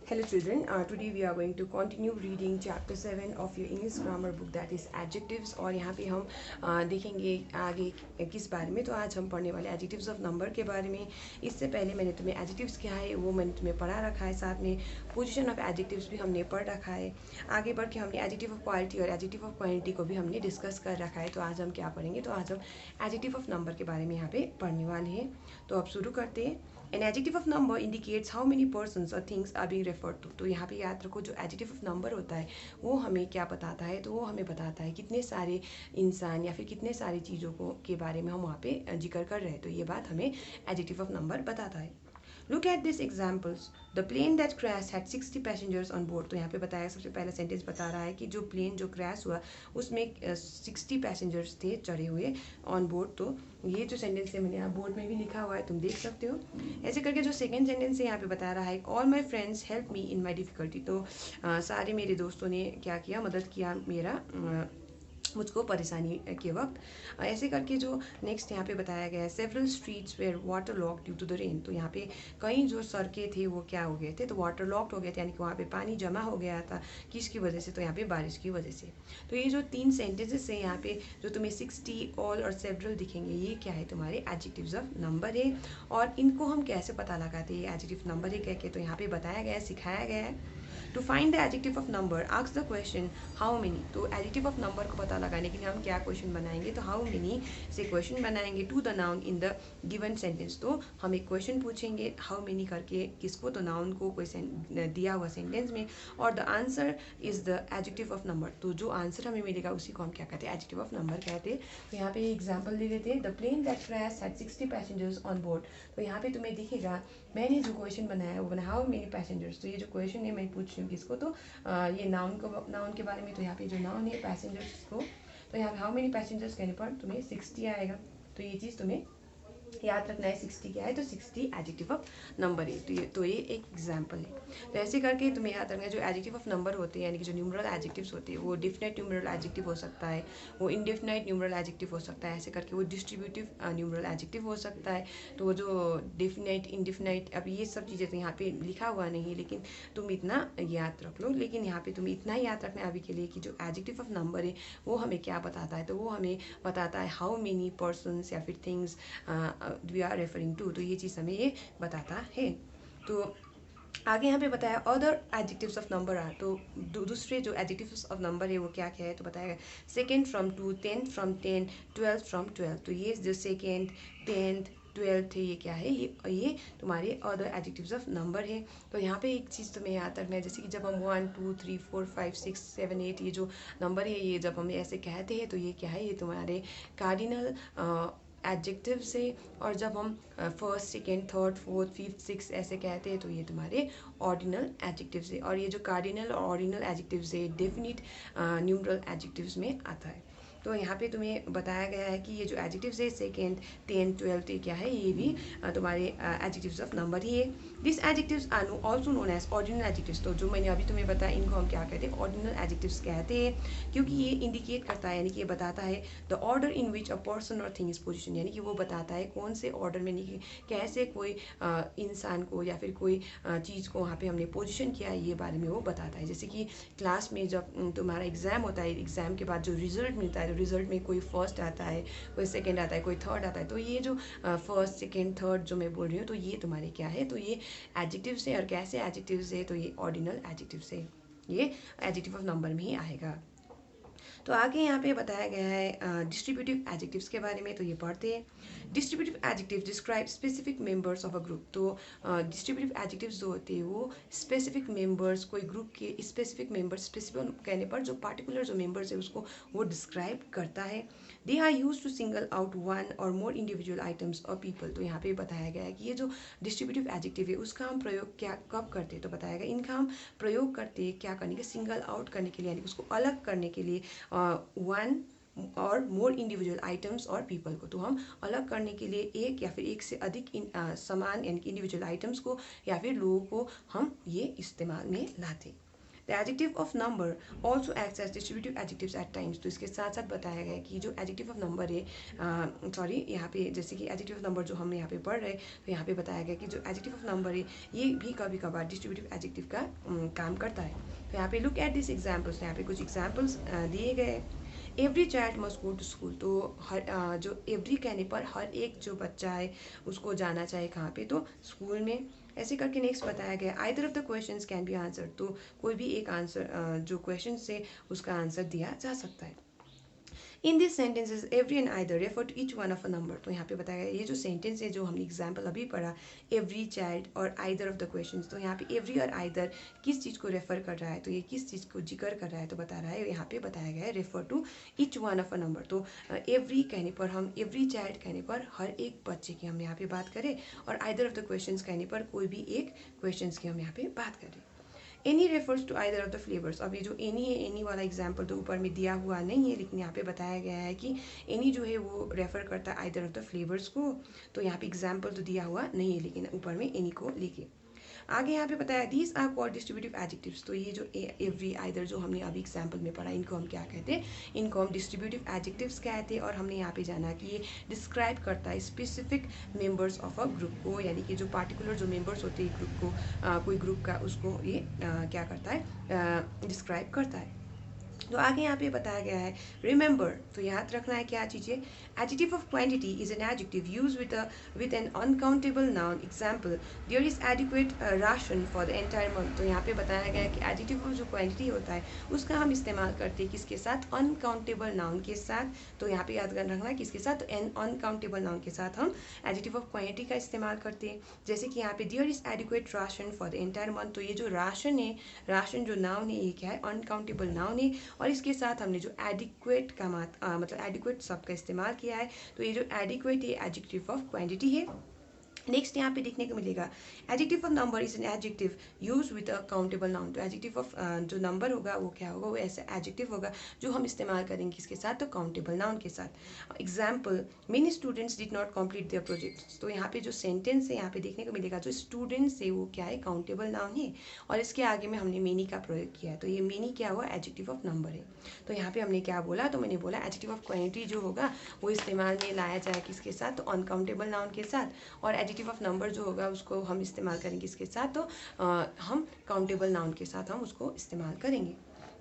Hello children, today we are going to continue reading chapter 7 of your English grammar book that is adjectives। और यहाँ पे हम देखेंगे आगे किस बारे में। तो आज हम पढ़ने वाले adjectives of number के बारे में। इससे पहले मैंने तुम्हें adjectives क्या है वो मैंने तुम्हें पढ़ा रखा है, साथ में position of adjectives भी हमने पढ़ रखा है। आगे बढ़ के हमने adjective of quality और adjective of quantity को भी हमने डिस्कस कर रखा है। तो आज हम क्या पढ़ेंगे, तो आज हम adjective of number के बारे में यहाँ पे पढ़ने वाले हैं। तो अब शुरू करते हैं। An adjective of number indicates how many persons or things are being referred to। तो यहाँ पे याद रखो, जो adjective of number होता है वो हमें क्या बताता है, तो वो हमें बताता है कितने सारे इंसान या फिर कितने सारी चीज़ों को के बारे में हम वहाँ पे जिक्र कर रहे हैं। तो ये बात हमें adjective of number बताता है। Look at these examples. The plane that crashed had 60 passengers on board। तो यहाँ पे बताया, सबसे पहला सेंटेंस बता रहा है कि जो प्लेन जो क्रैश हुआ उसमें 60 पैसेंजर्स थे चढ़े हुए ऑन बोर्ड। तो ये जो सेंटेंस है मैंने यहाँ बोर्ड में भी लिखा हुआ है, तुम देख सकते हो। ऐसे करके जो सेकंड सेंटेंस है यहाँ पे बता रहा है all my friends help me in my difficulty. तो सारे मेरे दोस्तों ने क्या किया, मदद किया मेरा मुझको परेशानी के वक्त। ऐसे करके जो नेक्स्ट यहाँ पे बताया गया है several streets where water logged due to the rain. तो यहाँ पे कई जो सड़कें थे वो क्या हो गए थे, तो वाटर लॉक्ड हो गए थे, यानी कि वहाँ पे पानी जमा हो गया था। किसकी वजह से, तो यहाँ पे बारिश की वजह से। तो ये जो तीन सेंटेंसेस हैं यहाँ पे जो तुम्हें 60, ऑल और सेवरल दिखेंगे, ये क्या है, तुम्हारे एडजेक्टिव्स ऑफ नंबर है। और इनको हम कैसे पता लगाते हैं, एडजेक्टिव नंबर है क्या, तो यहाँ पे बताया गया है, सिखाया गया है। To find the adjective of number ask the question how many. तो एडजेक्टिव ऑफ नंबर को पता लगाने के लिए हम क्या क्वेश्चन बनाएंगे, तो हाउ मेनी से क्वेश्चन बनाएंगे to the noun in the given sentence. तो हम एक क्वेश्चन पूछेंगे हाउ मेनी करके किसको, तो नाउन को कोई दिया हुआ सेंटेंस में, और the answer is the adjective of number. तो जो आंसर हमें मिलेगा उसी को हम क्या कहते हैं, एडजेक्टिव ऑफ नंबर कहते हैं। तो यहाँ पे एग्जाम्पल दे देते हैं, the plane that crash had 60 passengers on board. तो यहाँ पे तुम्हें दिखेगा मैंने जो क्वेश्चन बनाया है वो बना हाउ मेनी पैसेंजर्स। तो ये जो क्वेश्चन है मैं पूछ रही हूँ किसको, तो ये नाउन के बारे में। तो यहाँ पे जो नाउन है पैसेंजर्स को, तो यहाँ पे हाउ मेनी पैसेंजर्स कहने पर तुम्हें 60 आएगा। तो ये चीज़ तुम्हें याद रखना है, 60 क्या है, तो 60 एडजेक्टिव ऑफ नंबर है। तो ये एक एग्जांपल है। तो ऐसे करके तुम्हें याद रखना है जो एडजेक्टिव ऑफ नंबर होते हैं, यानी कि जो न्यूमरल एडजेक्टिव्स होते हैं, वो डिफिनेट न्यूमरल एडजेक्टिव हो सकता है, वो इनडेफिनाइट न्यूमरल एडजेक्टिव हो सकता है, ऐसे करके वो डिस्ट्रीब्यूटिव न्यूमरल एडजेक्टिव हो सकता है। तो वो जो डिफिनाइट इनडिफिनाइट, अब ये सब चीज़ें तो यहाँ पे लिखा हुआ नहीं, लेकिन तुम इतना याद रख लो। लेकिन यहाँ पे तुम्हें इतना याद रखना है अभी के लिए कि जो एडजेक्टिव ऑफ नंबर है वो हमें क्या बताता है, तो वो हमें बताता है हाउ मेनी पर्सनस या फिर things we are referring to. तो ये चीज़ हमें ये बताता है। तो आगे यहाँ पे बताया other adjectives of number are. तो दूसरे जो एडजेक्टिव्स ऑफ नंबर है वो क्या क्या है, तो बताया गया सेकेंड फ्रॉम 2, 10 फ्रॉम 10, 12 फ्रॉम 12। तो ये जो सेकेंड, 10th, 12th है, ये क्या है, ये तुम्हारे अदर एडजेक्टिव्स ऑफ नंबर है। तो यहाँ पे एक चीज़ तुम्हें याद रखना है, जैसे कि जब हम 1, 2, 3, 4, 5, 6, 7, 8 ये जो नंबर है, ये जब हम ऐसे कहते हैं तो ये क्या है, ये तुम्हारे कार्डिनल एडजेक्टिव से। और जब हम first, second, third, fourth, fifth, six ऐसे कहते हैं तो ये तुम्हारे ऑर्डिनल एडजेक्टिव से। और ये जो कार्डिनल और ऑर्डिनल एडजेक्टिव से डेफिनिट न्यूमरल एडजेक्टिव्स में आता है। तो यहाँ पे तुम्हें बताया गया है कि ये जो एडजेक्टिव्स है सेकेंड, 10, 12 ये क्या है, ये भी तुम्हारे एडजेक्टिव्स ऑफ नंबर ही है। This adjectives are also known as ordinal adjectives. तो जो मैंने अभी तुम्हें बताया इनको हम क्या कहते हैं, ऑर्डिनल एडजेक्टिव्स कहते हैं, क्योंकि ये इंडिकेट करता है, यानी कि ये बताता है the order in which a person और थिंग इज पोजिशन। यानी कि वो बताता है कौन से ऑर्डर में, नहीं कैसे कोई इंसान को या फिर कोई चीज़ को वहाँ पे हमने पोजिशन किया है, ये बारे में वो बताता है। जैसे कि क्लास में जब तुम्हारा एग्ज़ाम होता है, एग्ज़ाम के बाद जो रिजल्ट मिलता है, तो रिजल्ट में कोई फर्स्ट आता है, कोई सेकंड आता है, कोई थर्ड आता है। तो ये जो फर्स्ट, सेकंड, थर्ड जो मैं बोल रही हूँ, तो ये तुम्हारे क्या है, तो ये एडजेक्टिव से। और कैसे एडजेक्टिव से, तो ये ऑर्डिनल एडजेक्टिव से, ये एडजेक्टिव ऑफ नंबर में ही आएगा। तो आगे यहाँ पे बताया गया है डिस्ट्रीब्यूटिव एडजेक्टिव्स के बारे में। तो ये पढ़ते हैं, distributive adjective describe specific members of a group. तो डिस्ट्रीब्यूटिव एडजेक्टिव्स जो होते हैं वो स्पेसिफिक मेंबर्स, कोई ग्रुप के स्पेसिफिक मेंबर्स, स्पेसिफिक कहने पर जो पार्टिकुलर जो मेंबर्स है उसको वो डिस्क्राइब करता है। They are use to single out one or more individual items or people. तो यहाँ पे बताया गया है कि ये जो डिस्ट्रीब्यूटिव एडजेक्टिव है उसका हम प्रयोग क्या कब करते हैं, तो बताया गया इनका हम प्रयोग करते हैं क्या करने के, सिंगल आउट करने के लिए, यानी उसको अलग करने के लिए, one or more individual items or people को। तो हम अलग करने के लिए एक या फिर एक से अधिक समान यानी कि इंडिविजुअल आइटम्स को या फिर लोगों को हम ये इस्तेमाल में लाते। The adjective of number also acts as distributive adjectives at times. तो इसके साथ साथ बताया गया है कि जो एडजेक्टिव ऑफ नंबर है, सॉरी यहाँ पे जैसे कि एडजेक्टिव ऑफ नंबर जो हम यहाँ पे पढ़ रहे हैं, तो यहाँ पे बताया गया कि जो एडजेक्टिव ऑफ नंबर है ये भी कभी कभार डिस्ट्रीब्यूटिव एडजेक्टिव का काम करता है। तो यहाँ पे लुक एट दिस एग्जाम्पल्स, यहाँ पे कुछ एग्जाम्पल्स दिए गए। Every child must go to school. तो हर जो एवरी कहने पर हर एक जो बच्चा है उसको जाना चाहिए कहाँ पे, तो स्कूल में। ऐसे करके नेक्स्ट बताया गया either of the questions can be answer. तो कोई भी एक आंसर जो क्वेश्चन से उसका आंसर दिया जा सकता है। In this sentences every and either refer to each one of a number. तो यहाँ पे बताया गया ये जो सेंटेंस है जो हमने एग्जाम्पल अभी पढ़ा, एवरी चाइल्ड और आइदर ऑफ द क्वेश्चन, तो यहाँ पे एवरी और आइदर किस चीज़ को रेफर कर रहा है, तो ये किस चीज़ को जिक्र कर रहा है, तो बता रहा है यहाँ पे बताया गया है refer to each one of a number. तो एवरी कहने पर हम, एवरी चाइल्ड कहने पर हर एक बच्चे की हम यहाँ पे बात करें, और आइदर ऑफ द क्वेश्चन कहने पर कोई भी एक क्वेश्चन की हम यहाँ पे बात करें। Any refers to either of the flavours. अब ये जो एनी है, एनी वाला एग्जाम्पल तो ऊपर में दिया हुआ नहीं है, लेकिन यहाँ पे बताया गया है कि एनी जो है वो रेफर करता है आइदर ऑफ द फ्लेवर्स को। तो यहाँ पे एग्जाम्पल तो दिया हुआ नहीं है, लेकिन ऊपर में एनी को लेके आगे यहाँ पे बताया these are called distributive adjectives. तो ये जो एवरी आइदर जो हमने अभी एग्जाम्पल में पढ़ा, इनको हम क्या कहते हैं, इनको हम डिस्ट्रीब्यूटिव एडजेक्टिव्स कहते हैं। और हमने यहाँ पे जाना कि ये डिस्क्राइब करता है specific members of a group को, यानी कि जो पार्टिकुलर जो मेंबर्स होते हैं ग्रुप को, कोई ग्रुप का, उसको ये क्या करता है, डिस्क्राइब करता है। तो आगे यहाँ पे बताया गया है रिमेंबर। तो याद रखना है क्या चीज़ें, adjective of quantity is an adjective use with an uncountable noun. Example there is adequate ration for the entire month. तो यहाँ पे बताया गया है कि एडजेक्टिव ऑफ जो क्वांटिटी होता है उसका हम इस्तेमाल करते हैं किसके साथ, अनकाउंटेबल नाउन के साथ। तो यहाँ पे याद रखना है किसके साथ, एन अनकाउंटेबल नाउन के साथ हम एडजेक्टिव ऑफ क्वांटिटी का इस्तेमाल करते हैं। जैसे कि यहाँ पे there is adequate ration for the entire month. तो ये जो राशन है, राशन जो नाउन है, ये क्या है, अनकाउंटेबल नाउन है, और इसके साथ हमने जो एडिक्वेट का मतलब एडिक्वेट शब्द का इस्तेमाल किया है। तो ये जो एडिक्वेट है एडजेक्टिव ऑफ क्वांटिटी है। नेक्स्ट यहाँ पे देखने को मिलेगा adjective of number is an adjective use with a countable noun. तो एडजेक्टिव ऑफ जो नंबर होगा वो क्या होगा, वो ऐसा एडजेक्टिव होगा जो हम इस्तेमाल करेंगे किसके साथ, तो काउंटेबल नाउन के साथ। Example many students did not complete their projects. तो यहाँ पे जो सेंटेंस है यहाँ पे देखने को मिलेगा जो स्टूडेंट्स है वो क्या है, काउंटेबल नाउन है, और इसके आगे में हमने मेनी का प्रयोग किया है। तो ये मेनी क्या हुआ, एडजेक्टिव ऑफ नंबर है। तो यहाँ पे हमने क्या बोला, तो मैंने बोला एडजेक्टिव ऑफ क्वांटिटी जो होगा वो इस्तेमाल में लाया जाए किसके साथ, तो अनकाउंटेबल नाउन के साथ, और एडजेक्टिव ऑफ नंबर जो होगा उसको हम इस्तेमाल करेंगे इसके साथ, तो हम काउंटेबल नाउन के साथ हम उसको इस्तेमाल करेंगे।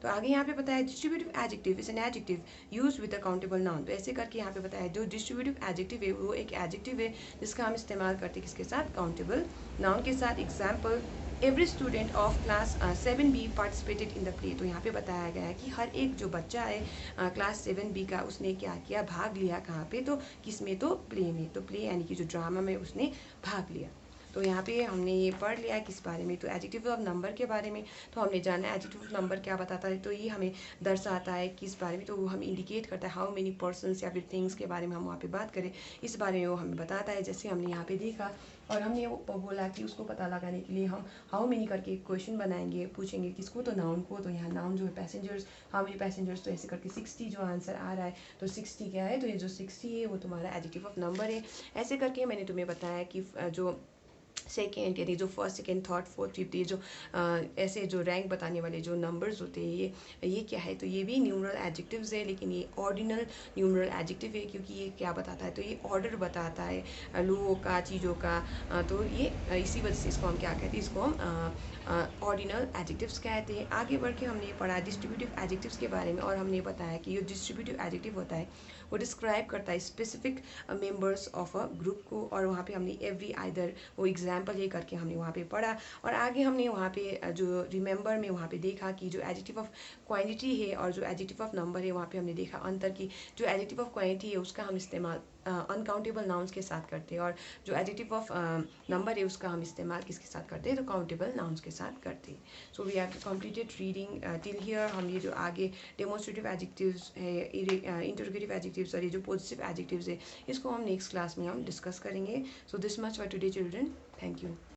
तो आगे यहाँ पे बताया distributive adjective is an adjective use with a countable noun. तो ऐसे करके यहाँ पे बताया जो डिस्ट्रीब्यूटिव एडजेक्टिव है वो एक एडजेक्टिव है जिसका हम इस्तेमाल करते हैं किसके साथ, काउंटेबल नाउन के साथ। Example every student of class 7B participated in the play. तो यहाँ पे बताया गया है कि हर एक जो बच्चा है क्लास 7B का, उसने क्या किया, भाग लिया कहाँ पे, तो किस में, तो प्ले में। तो प्ले यानी कि जो ड्रामा में उसने भाग लिया। तो यहाँ पे हमने ये पढ़ लिया किस बारे में, तो एडजेक्टिव ऑफ नंबर के बारे में। तो हमने जाना एडजेक्टिव ऑफ नंबर क्या बताता है, तो ये हमें दर्शाता है किस बारे में, तो वो हमें इंडिकेट करता है हाउ मेनी पर्सन्स या फिर थिंग्स के बारे में हम वहाँ पे बात करें, इस बारे में वो हमें बताता है। जैसे हमने यहाँ पे देखा और हमने वो बोला कि उसको पता लगाने के लिए हम हाउ मेनी करके एक क्वेश्चन बनाएंगे, पूछेंगे किसको, तो नाउन को। तो यहाँ नाउन जो है पैसेंजर्स, हाउ मेनी पैसेंजर्स, तो ऐसे करके 60 जो आंसर आ रहा है, तो 60 क्या है, तो ये जो 60 है वो तुम्हारा एडजेक्टिव ऑफ नंबर है। ऐसे करके मैंने तुम्हें बताया कि जो सेकेंड यानी जो first second third fourth fifth, ये जो ऐसे जो रैंक बताने वाले जो नंबर्स होते हैं ये क्या है, तो ये भी न्यूमरल एडजेक्टिव्स है, लेकिन ये ऑर्डिनल न्यूमरल एडजेक्टिव है, क्योंकि ये क्या बताता है, तो ये ऑर्डर बताता है लोगों का, चीज़ों का। तो ये इसी वजह से इसको हम क्या कहते हैं, इसको हम ऑर्डिनल एडजेक्टिव्स कहते हैं। आगे बढ़ के हमने पढ़ा डिस्ट्रीब्यूटिव एडजेक्टिव्स के बारे में, और हमने बताया कि ये डिस्ट्रीब्यूटिव एडजेक्टिव होता है वो डिस्क्राइब करता है specific members of a group को। और वहाँ पे हमने एवरी आइदर वो एग्जाम्पल ये करके हमने वहाँ पे पढ़ा। और आगे हमने वहाँ पे जो रिमेंबर में वहाँ पे देखा कि जो एडजेक्टिव ऑफ क्वांटिटी है और जो एडजेक्टिव ऑफ नंबर है, वहाँ पे हमने देखा अंतर की जो एडजेक्टिव ऑफ क्वांटिटी है उसका हम इस्तेमाल अनकाउंटेबल नाउन्स के साथ करते हैं, और जो एडजेक्टिव ऑफ नंबर है उसका हम इस्तेमाल किसके साथ करते हैं, तो काउंटेबल नाउन्स के साथ करते हैं। So we have completed reading till here. हम ये जो आगे डेमोन्स्ट्रेटिव एडजेक्टिव्स है, इंटरोगेटिव एडजेक्टिव्स और ये जो पॉजिटिव एडजेक्टिव्स है, इसको हम नेक्स्ट क्लास में हम डिस्कस करेंगे। So this much for today children, thank you.